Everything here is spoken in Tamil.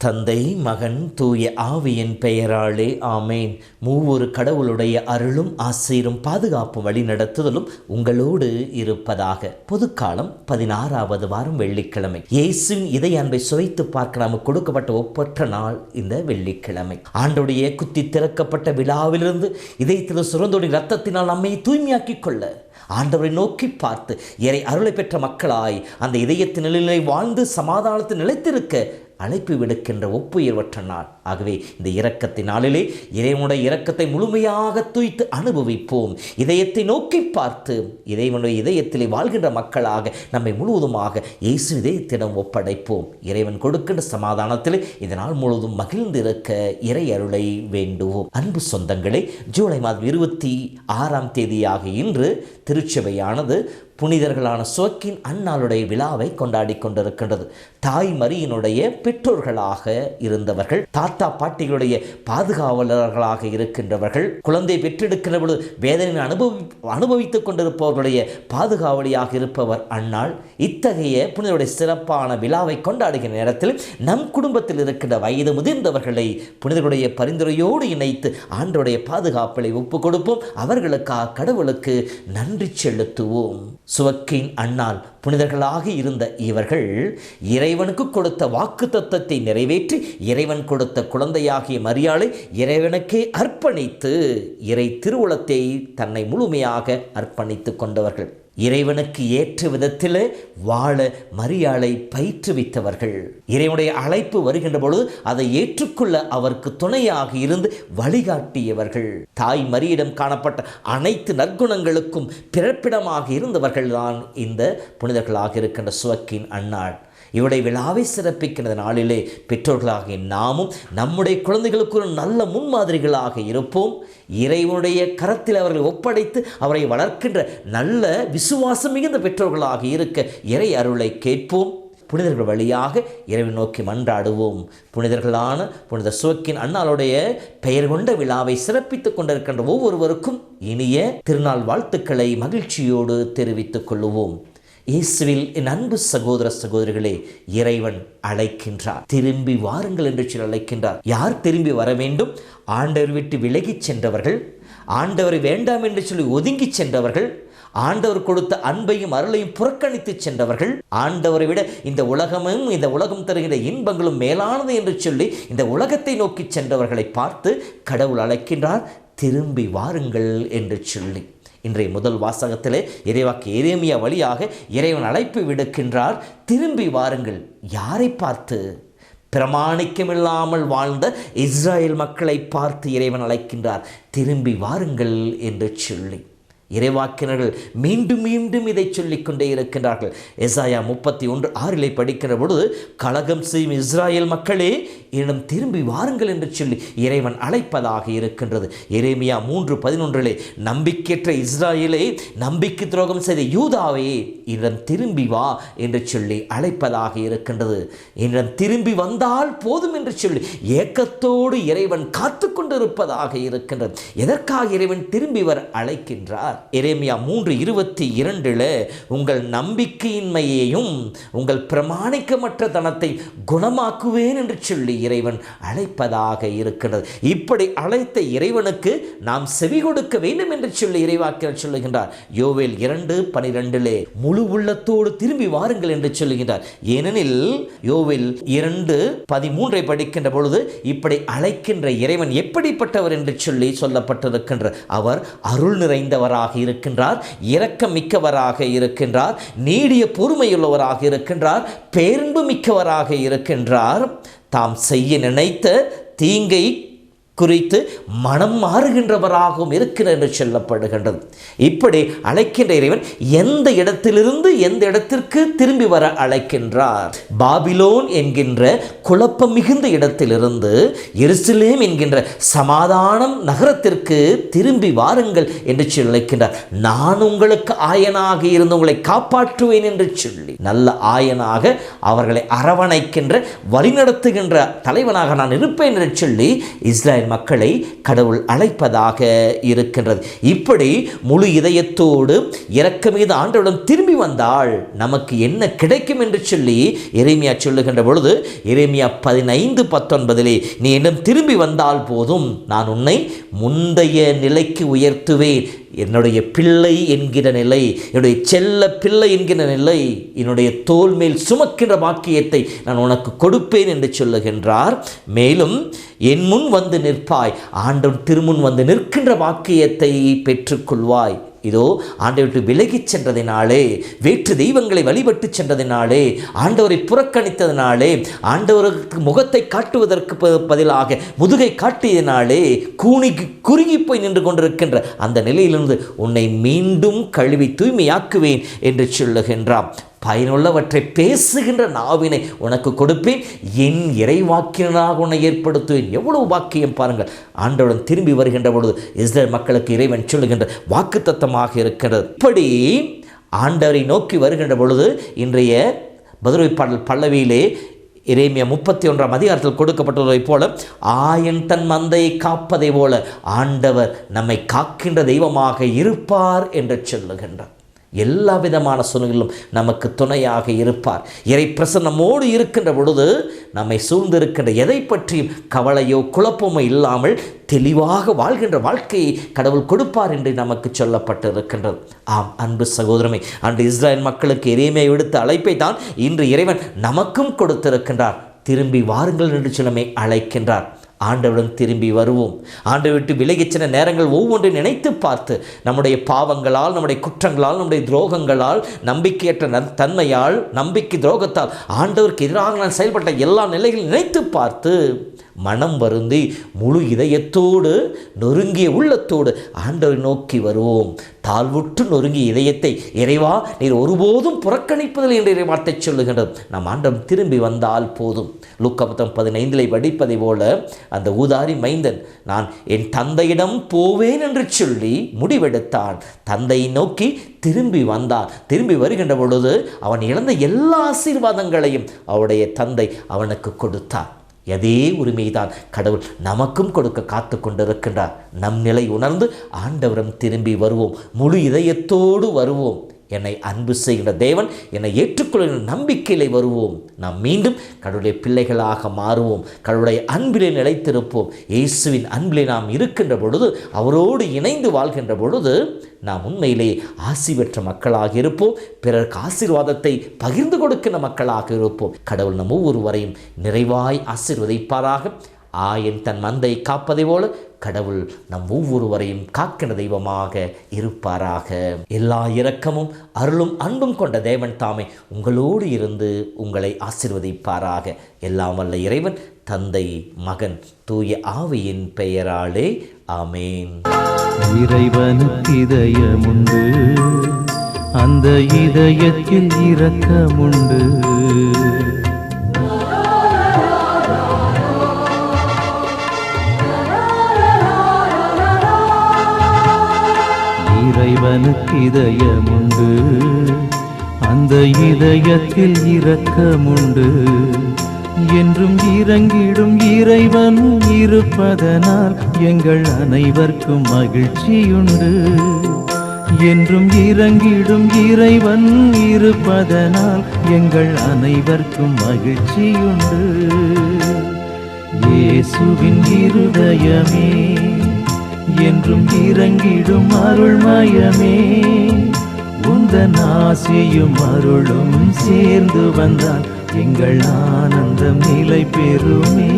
தந்தை, மகன், தூய ஆவியின் பெயராலே ஆமேன். மூவொரு கடவுளுடைய அருளும் ஆசீரும் பாதுகாப்பும் வழி நடத்துதலும் உங்களோடு இருப்பதாக. பொதுக்காலம் 16வது வாரம் வெள்ளிக்கிழமை. இயேசுவின் இதய அன்பை சுவைத்து பார்க்க நமக்கு கொடுக்கப்பட்ட ஒப்பற்ற நாள் இந்த வெள்ளிக்கிழமை. ஆண்டுடைய குத்தி திறக்கப்பட்ட விழாவிலிருந்து இதயத்தில் சுரந்தோடி ரத்தத்தினால் நம்மை தூய்மையாக்கிக் கொள்ள ஆண்டவரை நோக்கி பார்த்து இறை அருளை பெற்ற மக்களாய் அந்த இதயத்தின் நிலையை வாழ்ந்து சமாதானத்தில் நிலைத்திருக்க அழைப்பு விடுக்கின்ற ஒப்புயர்வற்ற நாள். ஆகவே இந்த இரக்கத்தின் நாளிலே இறைவனுடைய இரக்கத்தை முழுமையாக தூய்த்து அனுபவிப்போம். இதயத்தை நோக்கி பார்த்து இறைவனுடைய இதயத்திலே வாழ்கின்ற மக்களாக நம்மை முழுவதுமாக இயேசு இதயத்திடம் ஒப்படைப்போம். இறைவன் கொடுக்கின்ற சமாதானத்திலே இதனால் முழுவதும் மகிழ்ந்திருக்க இறை அருளை வேண்டுவோம். அன்பு சொந்தங்களே, ஜூலை மாதம் 26ஆம் தேதியாக இன்று திருச்சபையானது புனிதர்களான சுவக்கின் அன்னாளுடைய விழாவை கொண்டாடி கொண்டிருக்கின்றது. தாய் மரியினுடைய பெற்றோர்களாக இருந்தவர்கள், தாத்தா பாட்டிகளுடைய பாதுகாவலர்களாக இருக்கின்றவர்கள், குழந்தை பெற்றெடுக்கின்ற பொழுது வேதனை அனுபவித்துக் கொண்டிருப்பவர்களுடைய பாதுகாவலியாக இருப்பவர் அன்னாள். இத்தகைய புனிதருடைய சிறப்பான விழாவை கொண்டாடுகிற நேரத்தில் நம் குடும்பத்தில் இருக்கின்ற வயது முதிர்ந்தவர்களை புனிதருடைய பரிந்துரையோடு இணைத்து ஆண்டவருடைய பாதுகாப்பை ஒப்புக் கொடுப்போம். அவர்களுக்காக கடவுளுக்கு நன்றி செலுத்துவோம். சுவக்கின் அன்னாள் புனிதர்களாக இருந்த இவர்கள் இறைவனுக்கு கொடுத்த வாக்கு தத்தத்தை நிறைவேற்றி இறைவன் கொடுத்த குழந்தையாகிய மரியாளை இறைவனுக்கே அர்ப்பணித்து இறை திருவுளத்தை தன்னை முழுமையாக அர்ப்பணித்து கொண்டவர்கள். இறைவனுக்கு ஏற்ற விதத்தில் வாழ மரியாளை பயிற்றுவித்தவர்கள். இறைவனுடைய அழைப்பு வருகின்ற பொழுது அதை ஏற்றுக்கொள்ள அவருக்கு துணையாக இருந்து வழிகாட்டியவர்கள். தாய் மரியிடம் காணப்பட்ட அனைத்து நற்குணங்களுக்கும் பிறப்பிடமாக இருந்தவர்கள் தான் இந்த புனிதர்களாக இருக்கின்ற சுவக்கின் அன்னாள். இவருடைய விழாவை சிறப்பிக்கின்ற நாளிலே பெற்றோர்களாகிய நாமும் நம்முடைய குழந்தைகளுக்கு ஒரு நல்ல முன்மாதிரிகளாக இருப்போம். இறைவனுடைய கரத்தில் அவர்களை ஒப்படைத்து அவரை வளர்க்கின்ற நல்ல விசுவாசம் மிகுந்த பெற்றோர்களாக இருக்க இறை அருளை கேட்போம். புனிதர்கள் வழியாக இறைவன் நோக்கி மன்றாடுவோம். புனிதர்களான புனித சுவக்கின் அன்னாளுடைய பெயர் கொண்ட விழாவை சிறப்பித்துக் கொண்டிருக்கின்ற ஒவ்வொருவருக்கும் இனிய திருநாள் வாழ்த்துக்களை மகிழ்ச்சியோடு தெரிவித்துக் கொள்ளுவோம். இயேசுவில் என் அன்பு சகோதர சகோதரிகளே, இறைவன் அழைக்கின்றார். திரும்பி வாருங்கள் என்று சொல்லி அழைக்கின்றார். யார் திரும்பி வர வேண்டும்? ஆண்டவர் விட்டு விலகிச் சென்றவர்கள், ஆண்டவரை வேண்டாம் என்று சொல்லி ஒதுங்கி சென்றவர்கள், ஆண்டவர் கொடுத்த அன்பையும் அருளையும் புறக்கணித்து சென்றவர்கள், ஆண்டவரை விட இந்த உலகமும் இந்த உலகம் தருகிற இன்பங்களும் மேலானது என்று சொல்லி இந்த உலகத்தை நோக்கி சென்றவர்களை பார்த்து கடவுள் அழைக்கின்றார், திரும்பி வாருங்கள் என்று சொல்லி. இன்றைய முதல் வாசகத்திலே இறைவாக்கு எரேமியா வழியாக இறைவன் அழைப்பு விடுக்கின்றார், திரும்பி வாருங்கள். யாரை பார்த்து? பிரமாணிக்கமில்லாமல் வாழ்ந்த இஸ்ராயேல் மக்களை பார்த்து இறைவன் அழைக்கின்றார், திரும்பி வாருங்கள் என்று சொல்லி. இறைவாக்கினர்கள் மீண்டும் மீண்டும் இதை சொல்லிக் கொண்டே இருக்கின்றார்கள். எசாயா 31:6 படிக்கிற பொழுது, கலகம் செய்யும் இஸ்ராயேல் மக்களே என்னிடம் திரும்பி வாருங்கள் என்று சொல்லி இறைவன் அழைப்பதாக இருக்கின்றது. எரேமியா 3:11 நம்பிக்கையற்ற இஸ்ராயேலே, நம்பிக்கை துரோகம் செய்த யூதாவே என்னிடம் திரும்பி வா என்று சொல்லி அழைப்பதாக இருக்கின்றது. என்னிடம் திரும்பி வந்தால் போதும் என்று சொல்லி ஏக்கத்தோடு இறைவன் காத்து கொண்டிருப்பதாக இருக்கின்றது. எதற்காக இறைவன் திரும்பி வர அழைக்கின்றார்? எரேமியா 3:22 உங்கள் நம்பிக்கையின்மையையும் உங்கள் பிரமாணிக்கமற்ற தனத்தை குணமாக்குவேன் என்று சொல்லி இறைவன் அழைப்பதாக இருக்கிறது. இப்படி அழைத்த இறைவனுக்கு நாம் செவி கொடுக்க வேண்டும் என்று சொல்லி இறைவாக்கினர் சொல்லுகின்றார். யோவேல் 2:12 முழு உள்ளத்தோடு திரும்பி வாருங்கள் என்று சொல்லுகின்றார். ஏனெனில் யோவேல் 2:13 படிக்கின்ற பொழுது இப்படி அழைக்கின்ற இறைவன் எப்படிப்பட்டவர் என்று சொல்லி சொல்லப்பட்டிருக்கின்ற அவர் அருள் நிறைந்தவராக இருக்கின்றார், இரக்கம் மிக்கவராக இருக்கின்றார், நீடிய பொறுமையுள்ளவராக இருக்கின்றார், பேரன்பு மிக்கவராக இருக்கின்றார். தாம் செய்ய நினைத்த தீங்கை குறித்து மனம் மாறுகின்றவராகவும் இருக்கிறார் என்று சொல்லப்படுகின்றது. இப்படி அழைக்கின்ற இறைவன் எந்த இடத்திலிருந்து எந்த இடத்திற்கு திரும்பி வர அழைக்கின்றார்? பாபிலோன் என்கின்ற குழப்பம் மிகுந்த இடத்திலிருந்து எருசலேம் என்கின்ற சமாதானம் நகரத்திற்கு திரும்பி வாருங்கள் என்று சொல்லி அழைக்கின்றார். நான் உங்களுக்கு ஆயனாக இருந்து உங்களை காப்பாற்றுவேன் என்று சொல்லி நல்ல ஆயனாக அவர்களை அரவணைக்கின்ற வழிநடத்துகின்ற தலைவனாக நான் இருப்பேன் என்று சொல்லி இஸ்ரேல் மக்களை கடவுள் அழைப்பதாக இருக்கின்றது. இப்படி முழு இதயத்தோடு இரக்கமிகு ஆண்டவரிடம் திரும்பி வந்தால் நமக்கு என்ன கிடைக்கும் என்று சொல்லி எரேமியா சொல்லுகின்ற பொழுது, எரேமியா 15:19 நீ என்னிடம் திரும்பி வந்தால் போதும், நான் உன்னை முந்தைய நிலைக்கு உயர்த்துவேன். என்னுடைய பிள்ளை என்கிற நிலை, என்னுடைய செல்ல பிள்ளை என்கிற நிலை, என்னுடைய தோல் மேல் சுமக்கின்ற பாக்கியத்தை நான் உனக்கு கொடுப்பேன் என்று சொல்லுகின்றார். மேலும் என் முன் வந்து நிற்பாய், ஆண்டவன் திருமுன் வந்து நிற்கின்ற பாக்கியத்தை பெற்றுக்கொள்வாய். இதோ ஆண்டவரை விட்டு விலகிச் சென்றதினாலே, வேற்று தெய்வங்களை வழிபட்டு சென்றதினாலே, ஆண்டவரை புறக்கணித்ததினாலே, ஆண்டவருக்கு முகத்தை காட்டுவதற்கு பதிலாக முதுகை காட்டியதினாலே குறுகி போய் நின்று கொண்டிருக்கின்ற அந்த நிலையிலிருந்து உன்னை மீண்டும் கழுவி தூய்மையாக்குவேன் என்று சொல்லுகின்றான். பயனுள்ளவற்றை பேசுகின்ற நாவினை உனக்கு கொடுப்பேன், என் இறைவாக்கியனாக உன்னை ஏற்படுத்துவேன். எவ்வளவு வாக்கியம் பாருங்கள். ஆண்டவன் திரும்பி வருகின்ற பொழுது இஸ்ரேல் மக்களுக்கு இறைவன் சொல்லுகின்ற வாக்குத்தத்தமாக இருக்கிறது. இப்படி ஆண்டவரை நோக்கி வருகின்ற பொழுது இன்றைய பதிலுரை பாடல் பல்லவியிலே எரேமியா 31ஆம் அதிகாரத்தில் கொடுக்கப்பட்டதைப் போல, ஆயன் தன் மந்தையை காப்பதை போல ஆண்டவர் நம்மை காக்கின்ற தெய்வமாக இருப்பார் என்று சொல்லுகின்றார். எல்லா விதமான சூழ்நிலையிலும் நமக்கு துணையாக இருப்பார். இறை பிரசன்னமோடு இருக்கின்ற பொழுது நம்மை சூழ்ந்திருக்கின்ற எதை பற்றியும் கவலையோ குழப்பமோ இல்லாமல் தெளிவாக வாழ்கின்ற வாழ்க்கையை கடவுள் கொடுப்பார் என்று நமக்கு சொல்லப்பட்டிருக்கின்றது. ஆம் அன்பு சகோதரமே, அன்று இஸ்ரேல் மக்களுக்கு எரேமியா விடுத்த அழைப்பை தான் இன்று இறைவன் நமக்கும் கொடுத்திருக்கின்றார். திரும்பி வாருங்கள் என்று சொல்லமே அழைக்கின்றார். ஆண்டவரிடம் திரும்பி வருவோம். ஆண்டவரை விட்டு விலகிச் சென்ற நேரங்கள் ஒவ்வொன்றையும் நினைத்து பார்த்து, நம்முடைய பாவங்களால், நம்முடைய குற்றங்களால், நம்முடைய துரோகங்களால், நம்பிக்கையற்ற தன்மையால், நம்பிக்கை துரோகத்தால் ஆண்டவருக்கு எதிராக நான் செயல்பட்ட எல்லா நிலைகளையும் நினைத்து பார்த்து மனம் வருந்தி முழு இதயத்தோடு நொறுங்கிய உள்ளத்தோடு ஆண்டவரை நோக்கி வருவோம். தாழ்வுற்று நொறுங்கிய இதயத்தை இறைவா நீர் ஒருபோதும் புறக்கணிப்பதில்லை என்று இறை வார்த்தை சொல்லுகின்றது. நாம் ஆண்டவன் திரும்பி வந்தால் போதும். லூக்கா 15 படிப்பதை போல அந்த ஊதாரி மைந்தன் நான் என் தந்தையிடம் போவேன் என்று சொல்லி முடிவெடுத்தான். தந்தையை நோக்கி திரும்பி வந்தான். திரும்பி வருகின்ற பொழுது அவன் இழந்த எல்லா ஆசீர்வாதங்களையும் அவருடைய தந்தை அவனுக்கு கொடுத்தார். அதே உரிமைதான் கடவுள் நமக்கும் கொடுக்க காத்து கொண்டிருக்கின்றார். நம் நிலை உணர்ந்து ஆண்டவரிடம் திரும்பி வருவோம். முழு இதயத்தோடு வருவோம். என்னை அன்பு செய்கின்ற தேவன் என்னை ஏற்றுக்கொள்கிற நம்பிக்கையிலே வருவோம். நாம் மீண்டும் கடவுளுடைய பிள்ளைகளாக மாறுவோம். கடவுளுடைய அன்பிலே நிலைத்திருப்போம். இயேசுவின் அன்பிலே நாம் இருக்கின்ற பொழுது, அவரோடு இணைந்து வாழ்கின்ற பொழுது நாம் உண்மையிலே ஆசி பெற்ற மக்களாக இருப்போம். பிறருக்கு ஆசீர்வாதத்தை பகிர்ந்து கொடுக்கின்ற மக்களாக இருப்போம். கடவுள் நம் ஒவ்வொருவரையும் நிறைவாய் ஆசீர்வதிப்பாராக. ஆயன் தன் மந்தை காப்பதை போல கடவுள் நம் ஒவ்வொருவரையும் காக்கின்ற தெய்வமாக இருப்பாராக. எல்லா இரக்கமும் அருளும் அன்பும் கொண்ட தேவன் தாமே உங்களோடு இருந்து உங்களை ஆசீர்வதிப்பாராக. எல்லாம் வல்ல இறைவன் தந்தை, மகன், தூய ஆவியின் பெயராலே ஆமேன். இறைவனுக்கு இதயமுண்டு, அந்த இதயத்தில் இரக்கமுண்டு. இறைவனுக்கு இதயமுண்டு, அந்த இதயத்தில் இரக்கமுண்டு. என்றும் இறங்கிடும் இறைவன் இருப்பதனால் எங்கள் அனைவருக்கும் மகிழ்ச்சியுண்டு. என்றும் இறங்கிடும் இறைவன் இருப்பதனால் எங்கள் அனைவருக்கும் மகிழ்ச்சியுண்டு. இயேசுவின் இருதயமே, என்றும் இறங்கிடும் அருள்மயமே, உந்தன் ஆசியும் அருளும் சேர்ந்து வந்தால் எங்கள் ஆனந்தம் நிலை பெறுமே.